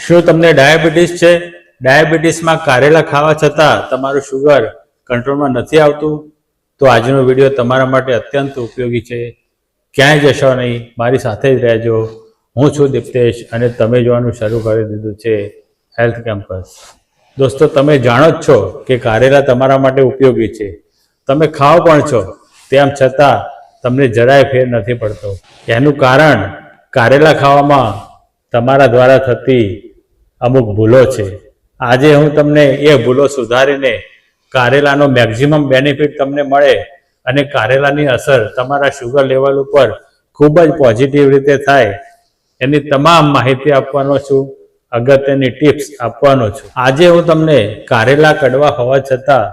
શું તમને ડાયાબિટીસ છે? ડાયાબિટીસમાં કારેલા ખાવા છતાં તમારું શુગર કંટ્રોલમાં નથી આવતું? તો આજનો વિડીયો તમારા માટે અત્યંત ઉપયોગી છે. ક્યાંય જશો નહીં, મારી સાથે જ રહેજો. હું છું દીપ્તેશ અને તમે જોવાનું શરૂ કરી દીધું છે હેલ્થ કેમ્પસ. દોસ્તો, તમે જાણો જ છો કે કારેલા તમારા માટે ઉપયોગી છે. તમે ખાઓ પણ છો, તેમ છતાં તમને જરાય ફેર નથી પડતો. એનું કારણ કારેલા ખાવામાં તમારા દ્વારા થતી અમુક ભૂલો છે. આજે હું તમને એ ભૂલો સુધારીને કારેલાનો મેક્સિમમ બેનિફિટ તમને મળે અને કારેલાની અસર તમારા શુગર લેવલ ઉપર ખૂબ જ પોઝિટિવ રીતે થાય એની તમામ માહિતી આપવાનો છું, અગત્યની ટિપ્સ આપવાનો છું. આજે હું તમને કારેલા કડવા હોવા છતાં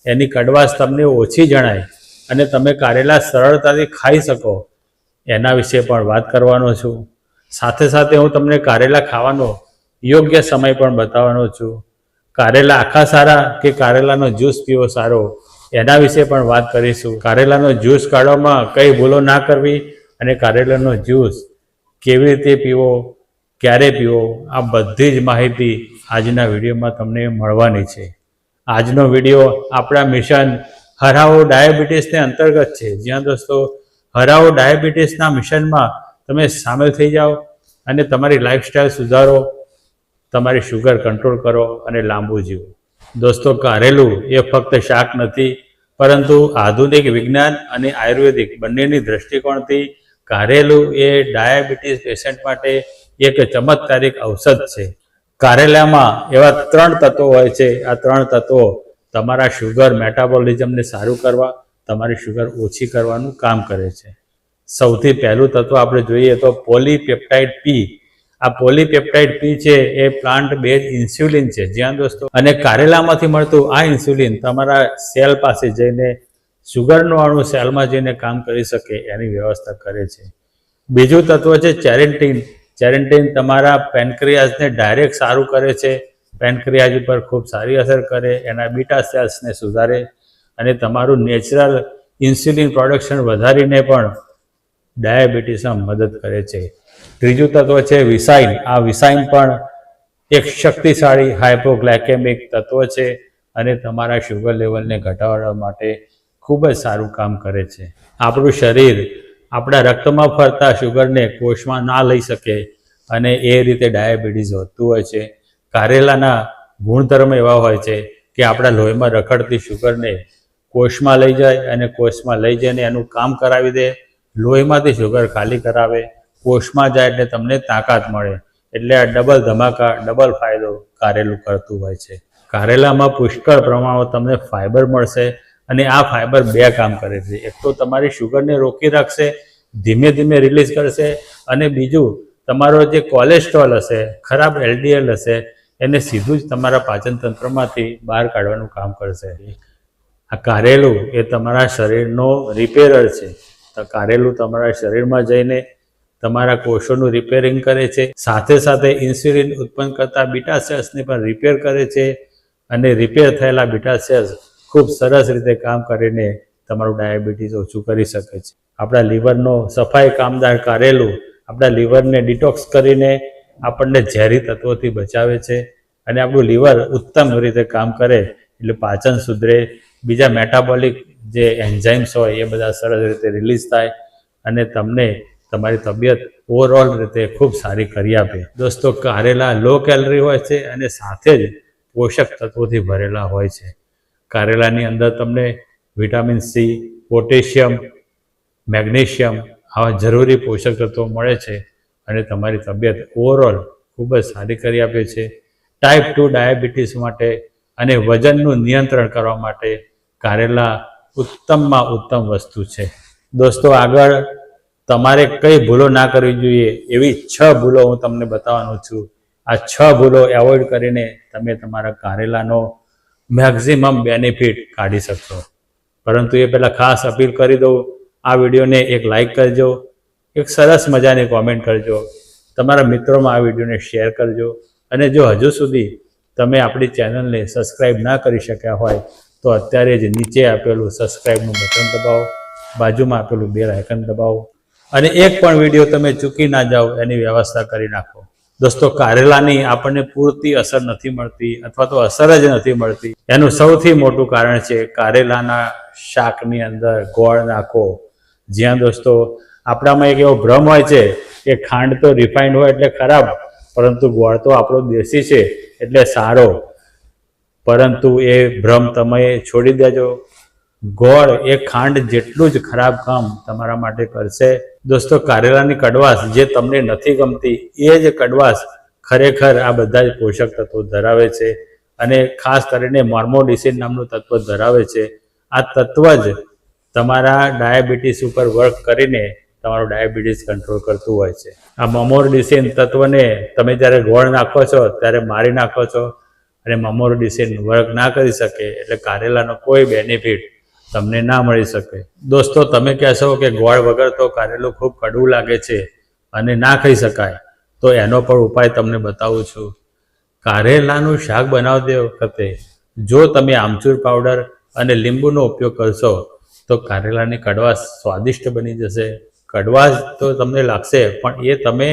એની કડવાશ તમને ઓછી જણાય અને તમે કારેલા સરળતાથી ખાઈ શકો એના વિશે પણ વાત કરવાનો છું. સાથે સાથે હું તમને કારેલા ખાવાનો યોગ્ય સમય પણ બતાવવાનો છું. કારેલા આખા સારા કે કારેલાનો જ્યુસ પીવો સારો એના વિશે પણ વાત કરીશું. કારેલાનો જ્યુસ કાઢવામાં કઈ ભૂલો ના કરવી અને કારેલાનો જ્યુસ કેવી રીતે પીવો, ક્યારે પીવો, આ બધી જ માહિતી આજના વિડીયોમાં તમને મળવાની છે. આજનો વિડીયો આપણા મિશન હરાવો ડાયાબિટીસને અંતર્ગત છે. જ્યાં દોસ્તો હરાવો ડાયાબિટીસના મિશનમાં તમે સામેલ થઈ જાઓ અને તમારી લાઈફસ્ટાઈલ સુધારો, તમારી શુગર કંટ્રોલ કરો અને લાંબુ જીવો. દોસ્તો, કારેલું એ ફક્ત શાક નથી, પરંતુ આધુનિક વિજ્ઞાન અને આયુર્વેદિક બંનેની દ્રષ્ટિકોણથી કારેલું એ ડાયાબિટીસ પેશન્ટ માટે એક ચમત્કારિક ઔષધ છે. કારેલામાં એવા 3 તત્વો હોય છે. આ 3 તત્વો તમારા શુગર મેટાબોલિઝમને સારું કરવા, તમારી શુગર ઓછી કરવાનું કામ કરે છે. સૌથી પહેલું તત્વ આપણે જોઈએ તો પોલીપેપ્ટાઇડ પી. આ પોલીપેપ્ટાઇડ પી છે એ પ્લાન્ટ બેઝ ઇન્સ્યુલિન છે. જ્યાં દોસ્તો અને કારેલામાંથી મળતું આ ઇન્સ્યુલિન તમારા સેલ પાસે જઈને શુગરનો અણુ સેલમાં જઈને કામ કરી શકે એની વ્યવસ્થા કરે છે. બીજું તત્વ છે ચેરેન્ટીન. ચેરેન્ટીન તમારા પેનક્રિયાસને ડાયરેક્ટ સારું કરે છે, પેનક્રિયાસ ઉપર ખૂબ સારી અસર કરે, એના બીટા સેલ્સને સુધારે અને તમારું નેચરલ ઇન્સ્યુલિન પ્રોડક્શન વધારીને પણ ડાયાબિટીસમાં મદદ કરે છે. ત્રીજું તત્વ છે વિસાઇન. આ વિસાઇન પણ એક શક્તિશાળી હાઇપોગ્લાયકેમિક તત્વ છે અને તમારા શુગર લેવલને ઘટાડવા માટે ખૂબ જ સારું કામ કરે છે. આપણું શરીર આપણા રક્તમાં ફરતા શુગરને કોષમાં ના લઈ શકે અને એ રીતે ડાયાબિટીસ વધતું હોય છે. કારેલાના ગુણધર્મ એવા હોય છે કે આપણા લોહીમાં રખડતી શુગરને કોષમાં લઈ જાય અને કોષમાં લઈ જઈને એનું કામ કરાવી દે. લોહીમાંથી શુગર ખાલી કરાવે, કોષમાં જાય એટલે તમને તાકાત મળે. એટલે આ ડબલ ધમાકા, ડબલ ફાયદો કારેલું કરતું હોય છે. કારેલામાં પુષ્કળ પ્રમાણમાં તમને ફાઇબર મળશે અને આ ફાઇબર 2 કામ કરે છે. એક તો તમારી શુગરને રોકી રાખશે, ધીમે ધીમે રિલીઝ કરશે, અને બીજું તમારો જે કોલેસ્ટ્રોલ હશે, ખરાબ LDL હશે, એને સીધું જ તમારા પાચન તંત્રમાંથી બહાર કાઢવાનું કામ કરશે. આ કારેલું એ તમારા શરીરનો રિપેરર છે. તો કારેલું તમારા શરીરમાં જઈને તમારા કોષોનું રિપેરિંગ કરે છે, સાથે સાથે ઇન્સ્યુલિન ઉત્પન્ન કરતા બીટા સેલ્સને પણ રિપેર કરે છે અને રિપેર થયેલા બીટા સેલ્સ ખૂબ સરસ રીતે કામ કરીને તમારું ડાયાબિટીસ ઓછું કરી શકે છે. આપણા લીવરનો સફાઈ કામદાર કારેલું આપણા લીવરને ડિટોક્સ કરીને આપણને ઝેરી તત્વોથી બચાવે છે અને આપણું લીવર ઉત્તમ રીતે કામ કરે એટલે પાચન સુધરે, બીજા મેટાબોલિક જે એન્ઝાઇમ્સ હોય એ બધા સરસ રીતે રિલીઝ થાય અને તમને તમારી તબિયત ઓવરઓલ રીતે ખૂબ સારી કરી આપે. દોસ્તો, કારેલા લો કેલરી હોય છે અને સાથે જ પોષક તત્વોથી ભરેલા હોય છે. કારેલાની અંદર તમને વિટામિન સી, પોટેશિયમ, મેગ્નેશિયમ આવા જરૂરી પોષક તત્વો મળે છે અને તમારી તબિયત ઓવરઓલ ખૂબ જ સારી કરી આપે છે. ટાઈપ 2 ડાયાબિટીસ માટે અને વજનનું નિયંત્રણ કરવા માટે કારેલા ઉત્તમમાં ઉત્તમ વસ્તુ છે. દોસ્તો, આગળ તમારે કઈ ભૂલો ના કરવી જોઈએ એવી 6 ભૂલો હું તમને બતાવવાનો છું. આ 6 ભૂલો એવોઇડ કરીને તમે તમારા કારેલાનો મેક્સિમમ બેનિફિટ કાઢી શકશો. પરંતુ એ પહેલાં ખાસ અપીલ કરી દઉં, આ વિડીયોને એક લાઈક કરજો, એક સરસ મજાની કોમેન્ટ કરજો, તમારા મિત્રોમાં આ વિડીયોને શેર કરજો અને જો હજુ સુધી તમે આપણી ચેનલને સબસ્ક્રાઈબ ના કરી શક્યા હોય તો અત્યારે જ નીચે આપેલું સબસ્ક્રાઈબનું બટન દબાવો, બાજુમાં આપેલું બેલ આઇકન દબાવો અને એક પણ વિડીયો તમે ચૂકી ના જાઓ એની વ્યવસ્થા કરી નાખો. દોસ્તો, કારેલાની આપણને પૂરતી અસર નથી મળતી અથવા તો અસર જ નથી મળતી. એનું સૌથી મોટું કારણ છે કારેલાના શાકની અંદર ગોળ નાખો. જ્યાં દોસ્તો આપણામાં એક એવો ભ્રમ હોય છે કે ખાંડ તો રિફાઇન્ડ હોય એટલે ખરાબ, પરંતુ ગોળ તો આપણો દેશી છે એટલે સારો. પરંતુ એ ભ્રમ તમે છોડી દેજો. ગોળ એ ખાંડ જેટલું જ ખરાબ કામ તમારા માટે કરશે. દોસ્તો, કારેલાની કડવાશ જે તમને નથી ગમતી એ જ કડવાશ ખરેખર આ બધા જ પોષક તત્વો ધરાવે છે અને ખાસ કરીને મોર્મોડિસિન નામનું તત્વ ધરાવે છે. આ તત્વ જ તમારા ડાયાબિટીસ ઉપર વર્ક કરીને તમારું ડાયાબિટીસ કંટ્રોલ કરતું હોય છે. આ મોર્મોડિસિન તત્વને તમે જ્યારે ગોળ નાખો છો ત્યારે મારી નાખો છો અને મોર્મોડિસિન વર્ક ના કરી શકે એટલે કારેલાનો કોઈ બેનિફિટ તમને ના મળી શકે. દોસ્તો, તમે કહેશો કે ગોળ વગર તો કારેલું ખૂબ કડવું લાગે છે અને ના ખાઈ શકાય, તો એનો પણ ઉપાય તમને બતાવું છું. કારેલાનું શાક બનાવતી વખતે જો તમે આમચૂર પાવડર અને લીંબુનો ઉપયોગ કરશો તો કારેલાની કડવાશ સ્વાદિષ્ટ બની જશે. કડવાશ તો તમને લાગશે પણ એ તમે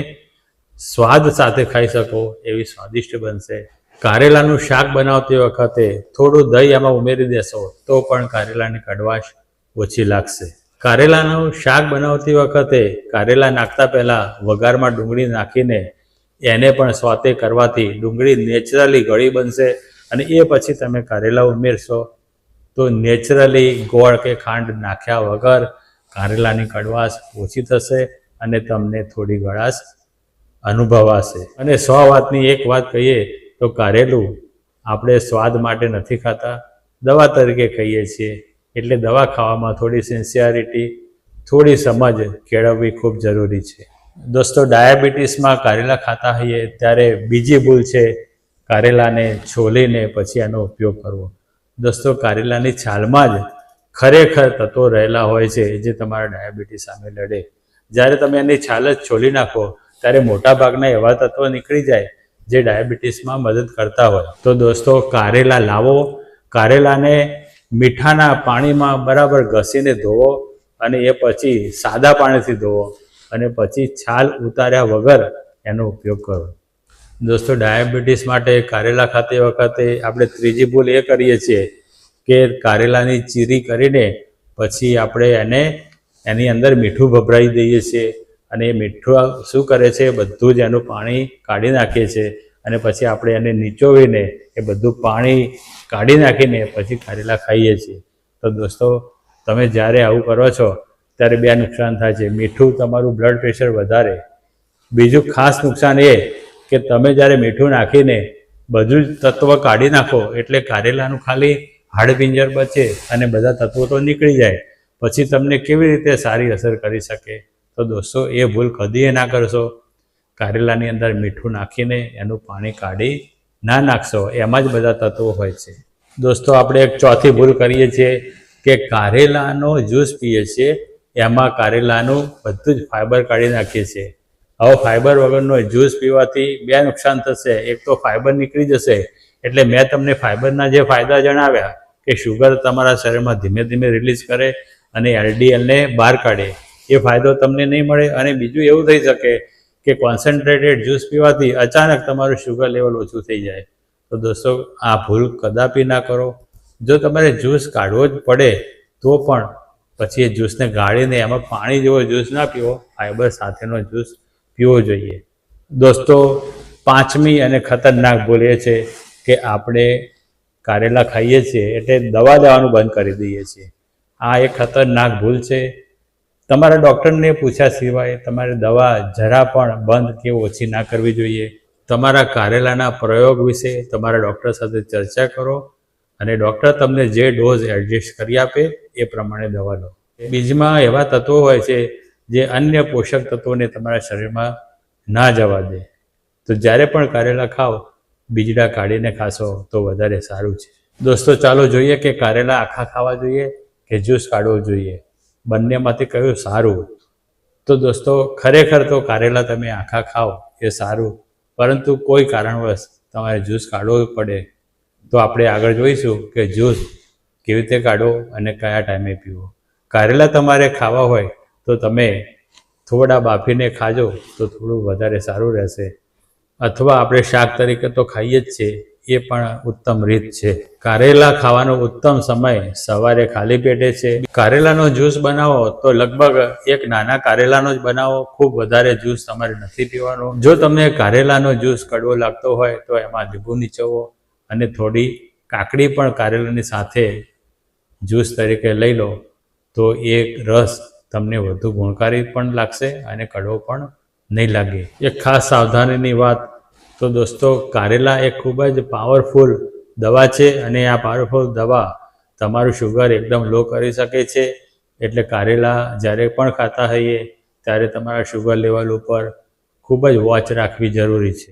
સ્વાદ સાથે ખાઈ શકો એવી સ્વાદિષ્ટ બનશે. કારેલાનું શાક બનાવતી વખતે થોડું દહીં આમાં ઉમેરી દેશો તો પણ કારેલાની કડવાશ ઓછી લાગશે. કારેલાનું શાક બનાવતી વખતે કારેલા નાખતા પહેલાં વઘારમાં ડુંગળી નાખીને એને પણ સોતે કરવાથી ડુંગળી નેચરલી ગળી બનશે અને એ પછી તમે કારેલા ઉમેરશો તો નેચરલી ગોળ કે ખાંડ નાખ્યા વગર કારેલાની કડવાશ ઓછી થશે અને તમને થોડી ગળાશ અનુભવાશે. અને 100 વાતની એક વાત કહીએ તો કારેલું આપણે સ્વાદ માટે નથી ખાતા, દવા તરીકે ખાઈએ છીએ. એટલે દવા ખાવામાં થોડી સિન્સિયરિટી, થોડી સમજ કેળવવી ખૂબ જરૂરી છે. દોસ્તો, ડાયાબિટીસમાં કારેલા ખાતા હોઈએ ત્યારે બીજી ભૂલ છે કારેલાને છોલીને પછી એનો ઉપયોગ કરવો. દોસ્તો, કારેલાની છાલમાં જ ખરેખર તત્વો રહેલા હોય છે જે તમારા ડાયાબિટીસ સામે લડે. જ્યારે તમે એની છાલ જ છોલી નાખો ત્યારે મોટાભાગના એવા તત્વો નીકળી જાય જે ડાયાબિટીસમાં મદદ કરતા હોય. તો દોસ્તો, કારેલા લાવો, કારેલાને મીઠાના પાણીમાં બરાબર ઘસીને ધોવો અને એ પછી સાદા પાણીથી ધોવો અને પછી છાલ ઉતાર્યા વગર એનો ઉપયોગ કરો. દોસ્તો, ડાયાબિટીસ માટે કારેલા ખાતી વખતે આપણે ત્રીજી ભૂલ એ કરીએ છીએ કે કારેલાની ચીરી કરીને પછી આપણે એની અંદર મીઠું ભભરાઈ દઈએ છીએ અને એ મીઠું શું કરે છે, બધું જ એનું પાણી કાઢી નાખીએ છીએ અને પછી આપણે એને નીચોવીને એ બધું પાણી કાઢી નાખીને પછી કારેલા ખાઈએ છીએ. તો દોસ્તો, તમે જ્યારે આવું કરો છો ત્યારે 2 નુકસાન થાય છે. મીઠું તમારું બ્લડ પ્રેશર વધારે. બીજું ખાસ નુકસાન એ કે તમે જ્યારે મીઠું નાખીને બધું જ તત્વ કાઢી નાખો એટલે કારેલાનું ખાલી હાડપિંજર બચે અને બધા તત્વો તો નીકળી જાય. પછી તમને કેવી રીતે સારી અસર કરી શકે? તો દોસ્તો, એ ભૂલ કદીએ ના કરશો. કારેલાની અંદર મીઠું નાખીને એનું પાણી કાઢી ના નાખશો, એમાં જ બધા તત્વો હોય છે. દોસ્તો, આપણે એક ચોથી ભૂલ કરીએ છીએ કે કારેલાનો જ્યુસ પીએ છીએ, એમાં કારેલાનું બધું જ ફાઇબર કાઢી નાખીએ છીએ. હવે ફાઇબર વગરનો જ્યુસ પીવાથી 2 નુકસાન થશે. એક તો ફાઇબર નીકળી જશે એટલે મેં તમને ફાઇબરના જે ફાયદા જણાવ્યા કે શુગર તમારા શરીરમાં ધીમે ધીમે રિલીઝ કરે અને LDLને બહાર કાઢે, એ ફાયદો તમને નહીં મળે. અને બીજું એવું થઈ શકે કે કોન્સન્ટ્રેટેડ જ્યુસ પીવાથી અચાનક તમારું શુગર લેવલ ઓછું થઈ જાય. તો દોસ્તો, આ ભૂલ કદાપી ના કરો. જો તમારે જ્યુસ કાઢવો જ પડે તો પણ પછી એ જ્યુસને ગાળીને એમાં પાણી જેવો જ્યુસ ના પીવો, ફાઇબર સાથેનો જ્યુસ પીવો જોઈએ. દોસ્તો, 5મી અને ખતરનાક ભૂલ એ છે કે આપણે કારેલા ખાઈએ છીએ એટલે દવા લેવાનું બંધ કરી દઈએ છીએ. આ એક ખતરનાક ભૂલ છે. તમારા ડૉક્ટરને પૂછ્યા સિવાય તમારે દવા જરા પણ બંધ કે ઓછી ના કરવી જોઈએ. તમારા કારેલાના પ્રયોગ વિશે તમારા ડૉક્ટર સાથે ચર્ચા કરો અને ડૉક્ટર તમને જે ડોઝ એડજસ્ટ કરી આપે એ પ્રમાણે દવા લો. બીજમાં એવા તત્વો હોય છે જે અન્ય પોષક તત્વોને તમારા શરીરમાં ના જવા દે. તો જ્યારે પણ કારેલા ખાઓ, બીજડા કાઢીને ખાશો તો વધારે સારું છે. દોસ્તો, ચાલો જોઈએ કે કારેલા આખા ખાવા જોઈએ કે જ્યુસ કાઢવો જોઈએ, બંનેમાંથી કયું સારું? તો દોસ્તો, ખરેખર તો કારેલા તમે આખા ખાઓ એ સારું, પરંતુ કોઈ કારણવશ તમારે જ્યુસ કાઢવો પડે તો આપણે આગળ જોઈશું કે જ્યુસ કેવી રીતે કાઢવો અને કયા ટાઈમે પીવો. કારેલા તમારે ખાવા હોય તો તમે થોડા બાફીને ખાજો તો થોડું વધારે સારું રહેશે. અથવા આપણે શાક તરીકે તો ખાઈએ જ છે, એ પણ ઉત્તમ રીત છે. કારેલા ખાવાનો ઉત્તમ સમય સવારે ખાલી પેટે છે. કારેલાનો જ્યુસ બનાવો તો લગભગ એક નાના કારેલાનો જ બનાવો, ખૂબ વધારે જ્યુસ તમારે નથી પીવાનો. જો તમને કારેલાનો જ્યુસ કડવો લાગતો હોય તો એમાં લીંબુ નીચોવો અને થોડી કાકડી પણ કારેલાની સાથે જ્યુસ તરીકે લઈ લો, તો એ રસ તમને વધુ ગુણકારી પણ લાગશે અને કડવો પણ નહીં લાગે. એક ખાસ સાવધાનીની વાત, તો દોસ્તો કારેલા એક ખૂબ જ પાવરફુલ દવા છે અને આ પાવરફુલ દવા તમારું શુગર એકદમ લો કરી શકે છે. એટલે કારેલા જ્યારે પણ ખાતા હોઈએ ત્યારે તમારા શુગર લેવલ ઉપર ખૂબ જ વોચ રાખવી જરૂરી છે.